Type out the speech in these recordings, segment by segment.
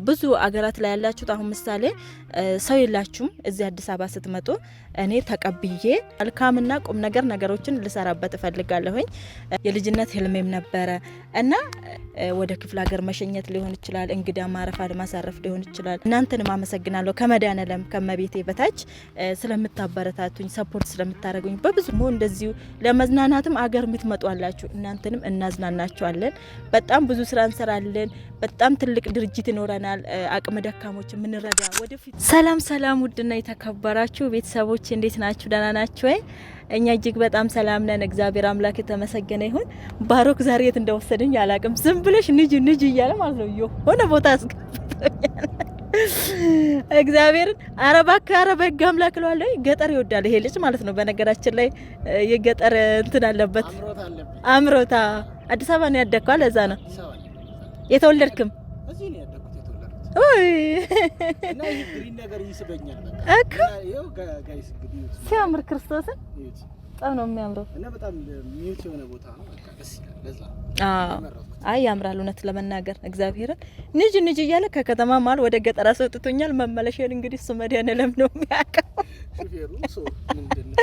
ብዙ አገራት ላይ ያላችሁት አሁን ምሳሌ ሰው የላችሁም እዚህ አዲስ አበባ ስትመጡ እኔ ተቀብዬ መልካምና ቁም ነገሮችን ልሰራበት እፈልጋለሁኝ። የልጅነት ህልሜም ነበረ እና ወደ ክፍለ ሀገር መሸኘት ሊሆን ይችላል፣ እንግዳ ማረፍ ማሳረፍ ሊሆን ይችላል። እናንተንም አመሰግናለሁ ከመድኃኔዓለም ከመቤቴ በታች ስለምታበረታቱኝ፣ ሰፖርት ስለምታደርጉኝ በብዙ እንደዚሁ ለመዝናናትም አገር የምትመጡ አላችሁ። እናንተንም እናዝናናችኋለን። በጣም ብዙ ስራ እንሰራለን። በጣም ትልቅ ድርጅት ይኖረናል። አቅመ ደካሞች ምንረዳ ወደፊት። ሰላም ውድና የተከበራችሁ ቤተሰቦች እንዴት ናችሁ? ደህና ናችሁ ወይ? እኛ እጅግ በጣም ሰላም ነን። እግዚአብሔር አምላክ የተመሰገነ ይሁን። ባሮክ ዛሬ የት እንደወሰደኝ አላቅም። ዝም ብለሽ ንጅ እያለ ማለት ነው የሆነ ቦታ አስገብቶኛል። እግዚአብሔርን አረባክ አረበግ አምላክ ለዋለኝ። ገጠር ይወዳል ይሄ ልጅ ማለት ነው። በነገራችን ላይ የገጠር እንትን አለበት አምሮታ። አዲስ አበባ ነው ያደግከው? ለዛ ነው የተወለድክም? እዚህ ነው ያደግኩት የተወለድኩት። ኦይ እና ይሄ ግሪን ነገር ይስበኛል። በቃ ይሄው ጋይስ እንግዲህ ሲያምር ክርስቶስን በጣም ነው የሚያምረው እና በጣም ሚውት የሆነ ቦታ ነው። በቃ ደስ ይላል። ለዛ አይ ያምራል። እውነት ለመናገር እግዚአብሔርን ንጅ እያለ ከከተማ ማል ወደ ገጠር አስወጥቶኛል። መመለሻን እንግዲህ እሱ መድኃኔዓለም ነው የሚያውቀው። ሹፌሩ ሶ ምንድነው?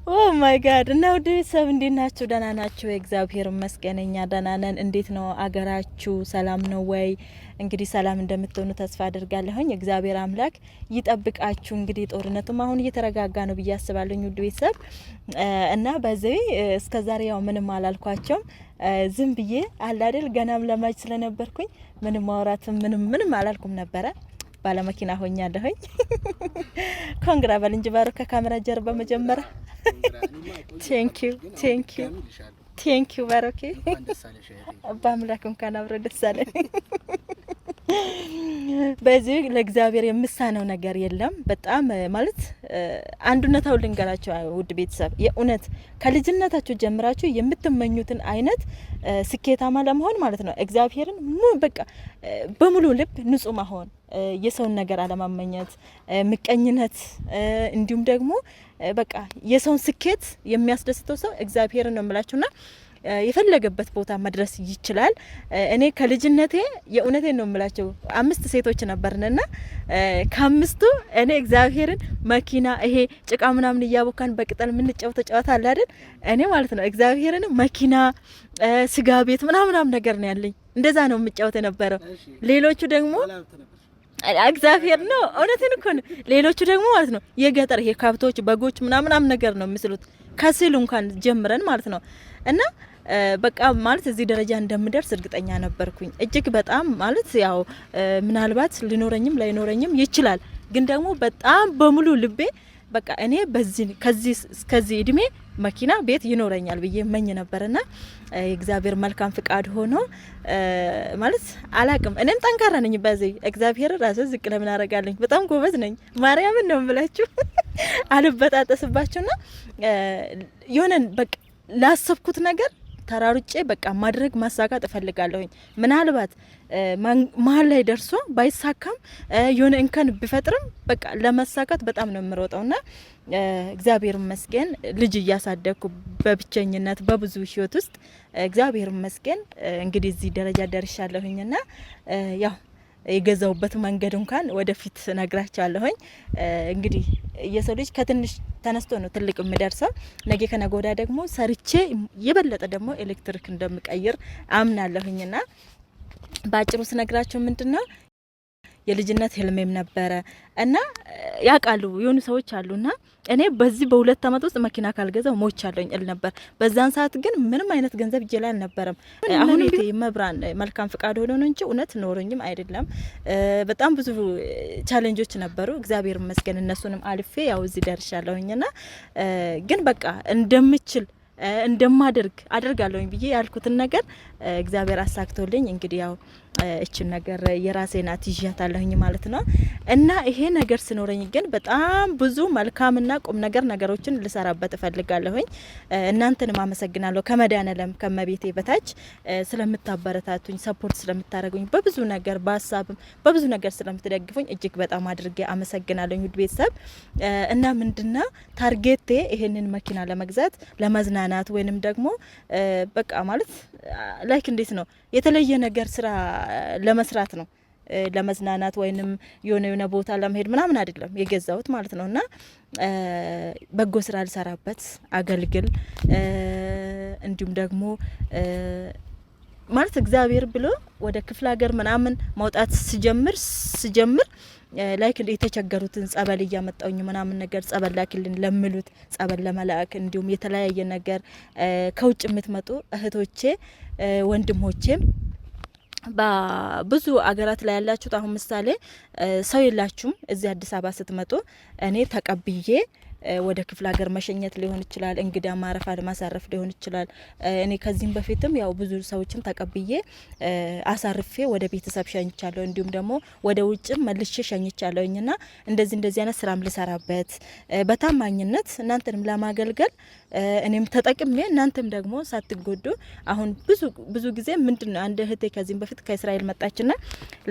ኦ ማይ ጋድ። እና ውድ ቤተሰብ እንዴት ናችሁ? ደህና ናችሁ? እግዚአብሔር ይመስገን እኛ ደህና ነን። እንዴት ነው አገራችሁ? ሰላም ነው ወይ? እንግዲህ ሰላም እንደምትሆኑ ተስፋ አድርጋለሁኝ። እግዚአብሔር አምላክ ይጠብቃችሁ። እንግዲህ ጦርነቱም አሁን እየተረጋጋ ነው ብዬ አስባለሁ ውድ ቤተሰብ እና በዚህ እስከዛሬ ያው ምንም አላልኳቸውም። ዝም ብዬ አለ አይደል ገናም ለማጅ ስለነበርኩኝ ምንም ማውራትም ምንም አላልኩም ነበረ። ባለመኪና ሆኛለሁኝ። ኮንግራ በልንጅ ባሮ ከካሜራ ጀርባ መጀመሪያ ቴንክ ዩ ባሮኬ በአምላክ እንኳን አብረ ደስ አለን። በዚህ ለእግዚአብሔር የምሳነው ነገር የለም። በጣም ማለት አንዱነታው ልንገራችሁ ውድ ቤተሰብ የእውነት ከልጅነታችሁ ጀምራችሁ የምትመኙትን አይነት ስኬታማ ለመሆን ማለት ነው እግዚአብሔርን በቃ በሙሉ ልብ ንጹህ መሆን፣ የሰውን ነገር አለማመኘት፣ ምቀኝነት እንዲሁም ደግሞ በቃ የሰውን ስኬት የሚያስደስተው ሰው እግዚአብሔርን ነው የምላችሁና የፈለገበት ቦታ መድረስ ይችላል። እኔ ከልጅነቴ የእውነቴን ነው የምላቸው 5 ሴቶች ነበርንና ከአምስቱ እኔ እግዚአብሔርን መኪና ይሄ ጭቃ ምናምን እያቦካን በቅጠል ምን ጨዋታ አለ አይደል? እኔ ማለት ነው እግዚአብሔርን መኪና ስጋ ቤት ምናምን ነገር ነው ያለኝ። እንደዛ ነው የምጫወት የነበረው። ሌሎቹ ደግሞ እግዚአብሔር ነው እውነቴን እኮ ነው። ሌሎቹ ደግሞ ማለት ነው የገጠር ይሄ ከብቶች በጎች ምናምን ነገር ነው የሚስሉት ከስሉ እንኳን ጀምረን ማለት ነው እና በቃ ማለት እዚህ ደረጃ እንደምደርስ እርግጠኛ ነበርኩኝ። እጅግ በጣም ማለት ያው ምናልባት ሊኖረኝም ላይኖረኝም ይችላል፣ ግን ደግሞ በጣም በሙሉ ልቤ በቃ እኔ እስከዚህ እድሜ መኪና ቤት ይኖረኛል ብዬ መኝ ነበርና እግዚአብሔር መልካም ፍቃድ ሆኖ ማለት አላቅም። እኔም ጠንካራ ነኝ በዚህ እግዚአብሔር ራሱ ዝቅ ለምን አረጋለኝ። በጣም ጎበዝ ነኝ። ማርያምን ነው የምላችሁ አልበጣጠስባችሁና የሆነ በቃ ላሰብኩት ነገር ተራሩጬ በቃ ማድረግ ማሳካት እፈልጋለሁኝ። ምናልባት መሀል ላይ ደርሶ ባይሳካም የሆነ እንከን ቢፈጥርም በቃ ለመሳካት በጣም ነው የምሮጠውና እግዚአብሔር ይመስገን ልጅ እያሳደግኩ በብቸኝነት በብዙ ህይወት ውስጥ እግዚአብሔር ይመስገን እንግዲህ እዚህ ደረጃ ደርሻለሁኝና ያው የገዛውበት መንገድ እንኳን ወደፊት ነግራቻለሁኝ። እንግዲህ የሰው ልጅ ከትንሽ ተነስቶ ነው ትልቅ የሚደርሰው። ነገ ከነገ ወዲያ ደግሞ ሰርቼ የበለጠ ደግሞ ኤሌክትሪክ እንደምቀይር አምናለሁኝና ባጭሩ ስነግራቸው ምንድነው የልጅነት ህልሜም ነበረ እና ያቃሉ የሆኑ ሰዎች አሉና እኔ በዚህ በ2 አመት ውስጥ መኪና ካልገዛው ሞቻለኝ እል ነበር። በዛን ሰዓት ግን ምንም አይነት ገንዘብ እጄ ላይ አልነበረም። አሁን መብራን መልካም ፍቃድ ሆኖ ነው እንጂ እውነት ኖርኝም አይደለም። በጣም ብዙ ቻሌንጆች ነበሩ። እግዚአብሔር ይመስገን እነሱንም አልፌ ያው እዚህ ደርሻለሁኝና ግን በቃ እንደምችል አደርጋለሁኝ ብዬ ያልኩትን ነገር እግዚአብሔር አሳክቶልኝ እንግዲህ ያው እቺን ነገር የራሴ ናት ይዣታለሁኝ ማለት ነው። እና ይሄ ነገር ሲኖረኝ ግን በጣም ብዙ መልካምና ቁም ነገሮችን ልሰራበት እፈልጋለሁኝ። እናንተንም አመሰግናለሁ ከመድኃኔዓለም ከመቤቴ በታች ስለምታበረታቱኝ፣ ሰፖርት ስለምታደርጉኝ፣ በብዙ ነገር በሀሳብም በብዙ ነገር ስለምትደግፉኝ እጅግ በጣም አድርጌ አመሰግናለሁ ውድ ቤተሰብ። እና ምንድነው ታርጌቴ ይሄንን መኪና ለመግዛት ለመዝናናት ወይንም ደግሞ በቃ ማለት ላይክ እንዴት ነው የተለየ ነገር ስራ ለመስራት ነው ለመዝናናት ወይንም የሆነ ቦታ ለመሄድ ምናምን አይደለም የገዛሁት ማለት ነውና በጎ ስራ ልሰራበት አገልግል እንዲሁም ደግሞ ማለት እግዚአብሔር ብሎ ወደ ክፍለ ሀገር ምናምን ማውጣት ስጀምር ላይክ የተቸገሩትን ጸበል እያመጣውኝ ምናምን ነገር ጸበል ላኪልን ለምሉት ጸበል ለመላክ እንዲሁም የተለያየ ነገር ከውጭ የምትመጡ እህቶቼ ወንድሞቼም በብዙ አገራት ላይ ያላችሁት አሁን ምሳሌ ሰው የላችሁም እዚህ አዲስ አበባ ስትመጡ እኔ ተቀብዬ ወደ ክፍለ ሀገር መሸኘት ሊሆን ይችላል እንግዳ ማረፍ ማሳረፍ ሊሆን ይችላል እኔ ከዚህም በፊትም ያው ብዙ ሰዎችን ተቀብዬ አሳርፌ ወደ ቤተሰብ ሸኝቻለሁ እንዲሁም ደግሞ ወደ ውጭም መልሼ ሸኝቻለሁኝና እንደዚህ አይነት ስራም ልሰራበት በታማኝነት እናንተንም ለማገልገል እኔም ተጠቅሜ እናንተም ደግሞ ሳትጎዱ አሁን ብዙ ጊዜ ምንድነው አንድ እህቴ ከዚህም በፊት ከእስራኤል መጣችና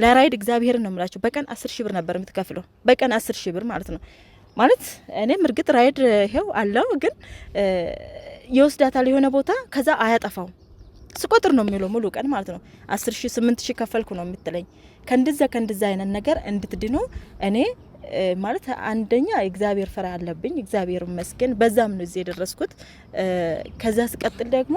ለራይድ እግዚአብሔር ነው የምላችሁ በቀን 10,000 ብር ነበር የምትከፍለው በቀን 10,000 ብር ማለት ነው ማለት እኔም እርግጥ ራይድ ይሄው አለው ግን ይወስዳታል የሆነ ቦታ ከዛ አያጠፋው ስቆጥር ነው የሚለው ሙሉ ቀን ማለት ነው 10,000 8,000 ከፈልኩ ነው የምትለኝ ከእንደዛ አይነት ነገር እንድትድኑ እኔ ማለት አንደኛ እግዚአብሔር ፈራ አለብኝ እግዚአብሔር ይመስገን በዛም ነው እዚህ የደረስኩት ከዛ ስቀጥል ደግሞ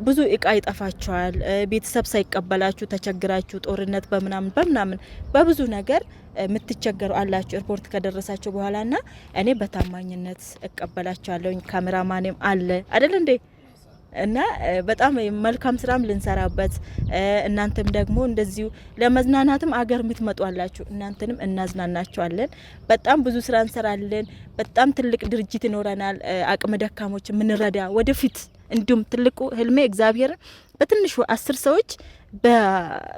ብዙ እቃ ይጠፋቸዋል ቤተሰብ ሳይቀበላችሁ ተቸግራችሁ ጦርነት በምናምን በብዙ ነገር የምትቸገሩ አላችሁ ኤርፖርት ከደረሳችሁ በኋላና እኔ በታማኝነት እቀበላችኋለሁኝ ካሜራማኔም አለ አይደል እንዴ እና በጣም መልካም ስራም ልንሰራበት እናንተም ደግሞ እንደዚሁ ለመዝናናትም አገር የምትመጡ አላችሁ እናንተንም እናዝናናችኋለን በጣም ብዙ ስራ እንሰራለን በጣም ትልቅ ድርጅት ይኖረናል አቅመ ደካሞች ምንረዳ ወደፊት እንዲሁም ትልቁ ህልሜ እግዚአብሔር በትንሹ 10 ሰዎች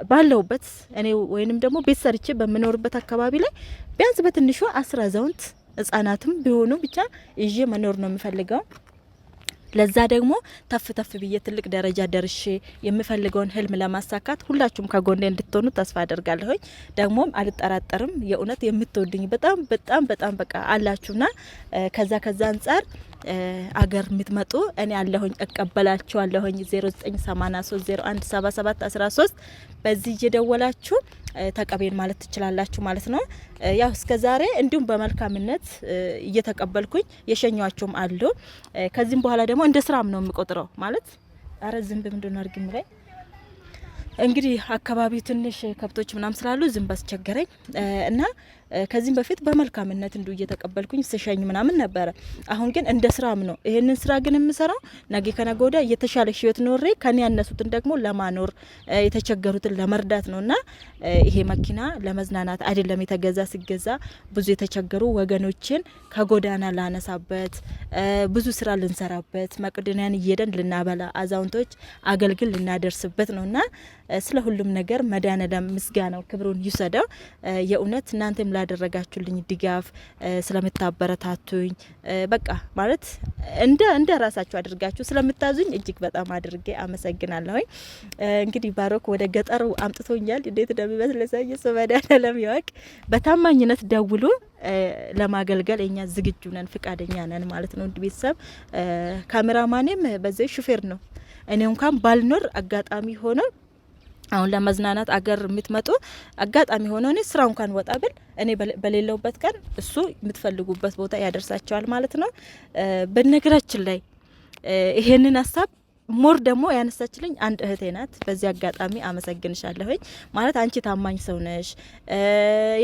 ባለውበት እኔ ወይንም ደግሞ ቤት ሰርቼ በመኖርበት አካባቢ ላይ ቢያንስ በትንሹ 10 አዛውንት ህጻናትም ቢሆኑ ብቻ ይዤ መኖር ነው የምፈልገው ለዛ ደግሞ ተፍ ብዬ ትልቅ ደረጃ ደርሼ የምፈልገውን ህልም ለማሳካት ሁላችሁም ከጎኔ እንድትሆኑ ተስፋ አደርጋለሁ ደግሞም አልጠራጠርም የእውነት የምትወዱኝ በጣም በቃ አላችሁና ከዛ አንፃር አገር የምትመጡ እኔ አለሁኝ እቀበላችኋለሁኝ 0983017713 በዚህ እየደወላችሁ ተቀበል ማለት ትችላላችሁ ማለት ነው ያው እስከዛሬ እንዲሁም በመልካምነት እየተቀበልኩኝ የሸኛቸውም አሉ ከዚህም በኋላ ደግሞ እንደ ስራም ነው የምቆጥረው ማለት አረ ዝንብ ምንድነው አርግም ላይ እንግዲህ አካባቢ ትንሽ ከብቶች ምናም ስላሉ ዝንብ አስቸገረኝ እና ከዚህም በፊት በመልካምነት እንዱ እየተቀበልኩኝ ስሸኝ ምናምን ነበር አሁን ግን እንደ ስራም ነው ይሄንን ስራ ግን የምሰራው ነገ ከነገ ወዲያ የተሻለ ህይወት ኖሬ ከኔ ያነሱትን ደግሞ ለማኖር የተቸገሩትን ለመርዳት ነውና ይሄ መኪና ለመዝናናት አይደለም የተገዛ ሲገዛ ብዙ የተቸገሩ ወገኖችን ከጎዳና ላነሳበት ብዙ ስራ ልንሰራበት መቅደኒያን እየደን ልናበላ አዛውንቶች አገልግል ልናደርስበት ነውና ስለ ሁሉም ነገር መድኃኔዓለም ምስጋናው ክብሩን ይሰደው የእውነት እናንተም ላደረጋችሁልኝ ድጋፍ ስለምታበረታቱኝ በቃ ማለት እንደ ራሳችሁ አድርጋችሁ ስለምታዙኝ እጅግ በጣም አድርጌ አመሰግናለሁ እንግዲህ ባሮክ ወደ ገጠሩ አምጥቶኛል እንዴት እንደሚመስል ለሰየሰ መድኃኔዓለም ያውቅ በታማኝነት ደውሉ ለማገልገል እኛ ዝግጁ ነን ፍቃደኛ ነን ማለት ነው እንዴ ቤተሰብ ካሜራማኔም በዚህ ሹፌር ነው እኔ እንኳን ባልኖር አጋጣሚ ሆነ አሁን ለመዝናናት አገር የምትመጡ አጋጣሚ ሆኖ እኔ ስራው እንኳን ወጣ ብል እኔ በሌለውበት ቀን እሱ የምትፈልጉበት ቦታ ያደርሳቸዋል ማለት ነው በነገራችን ላይ ይሄንን ሀሳብ ሞር ደግሞ ያነሳችልኝ አንድ እህቴ ናት በዚህ አጋጣሚ አመሰግንሻለሁኝ ማለት አንቺ ታማኝ ሰው ነሽ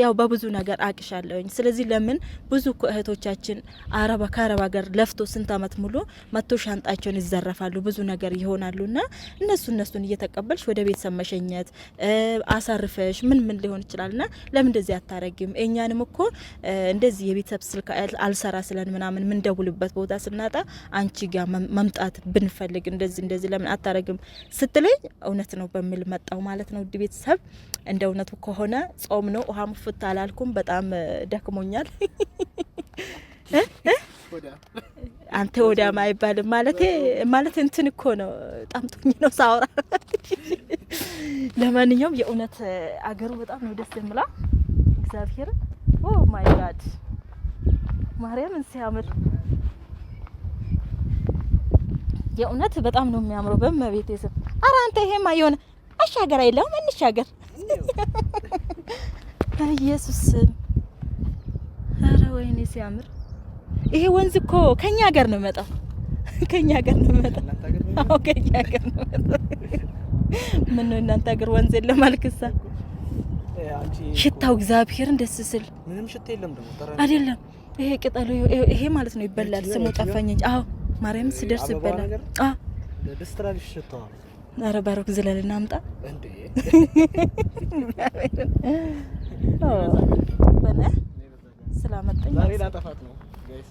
ያው በብዙ ነገር አቅሻለሁኝ ስለዚህ ለምን ብዙ እህቶቻችን አረባ ሀገር ለፍቶ ስንት አመት ሙሉ መጥቶ ሻንጣቸውን ይዘረፋሉ ብዙ ነገር ይሆናሉና እነሱን እየተቀበልሽ ወደ ቤተሰብ መሸኘት አሳርፈሽ ምን ሊሆን ይችላልና ለምን እንደዚህ አታረጊም እኛንም እኮ እንደዚህ የቤተሰብ ስልክ አልሰራ ስለን ምናምን ምን ደውልበት ቦታ ስናጣ አንቺ ጋር መምጣት ብንፈልግ እንደዚህ ለምን አታረግም ስትለኝ እውነት ነው በሚል መጣው ማለት ነው ውድ ቤተሰብ እንደ እውነቱ ከሆነ ጾም ነው ውሃ ሙፍታ አላልኩም በጣም ደክሞኛል አንተ ወዳ ማይባል ማለት እንትን እኮ ነው ጣምቶኝ ነው ሳውራ ለማንኛውም የእውነት አገሩ በጣም ነው ደስ የሚላ እግዚአብሔር ኦ ማይ ጋድ ማርያምን ሲያምር የእውነት በጣም ነው የሚያምረው በመቤቴ ስም አረ አንተ ይሄማ የሆነ አሻገር አይደለም እንሻገር። ኢየሱስ ኧረ ወይኔ ሲያምር። ይሄ ወንዝ እኮ ከኛ ሀገር ነው መጣው። ከኛ ሀገር ነው መጣው። አዎ ከኛ ሀገር ነው መጣው። ምን ነው እናንተ ሀገር ወንዝ የለም አልክሳ? ሽታው እግዚአብሔርን ደስ ሲል ምንም ሽታ የለም ደግሞ አይደለም። ይሄ ቅጠሉ ይሄ ማለት ነው ይበላል። ስሙ ጠፋኝ እንጂ አዎ ማርያም ሲደርስ ይበላል። አዎ ደስትራልሽ ሽታው ኧረ ባሮክ ዝለልና አምጣ እንዴ በነ ስላመጣኝ ዛሬ ላጠፋት ነው ጋይስ።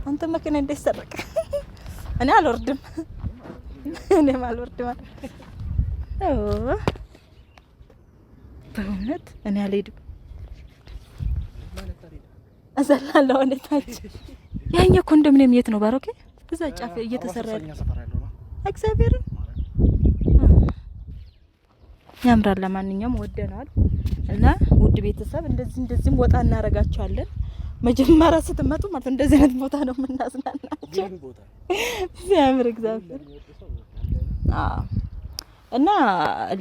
አንተ መኪና እንዴት ሰረቀ? እኔ አልወርድም። እኔም አልወርድም። በእውነት እኔ አልሄድም። እዘላለሁ ወደታች። ያኛው ኮንዶሚኒየም የት ነው ባሮኬ? እዛ ጫፍ እየተሰራ ያለው እግዚአብሔርን ያምራል። ለማንኛውም ወደናል እና ውድ ቤተሰብ እንደዚህም ወጣ እናረጋቸዋለን። መጀመሪያ ስትመጡ ማለት እንደዚህ አይነት ቦታ ነው የምናዝናናቸው። ሲያምር እግዚአብሔር እና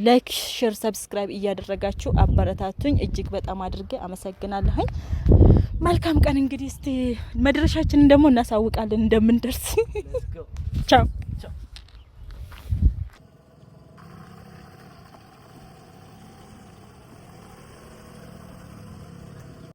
ላይክ፣ ሼር፣ ሰብስክራይብ እያደረጋችሁ አበረታቱኝ። እጅግ በጣም አድርጌ አመሰግናለሁኝ። መልካም ቀን። እንግዲህ እስቲ መድረሻችንን ደግሞ እናሳውቃለን እንደምንደርስ። ቻው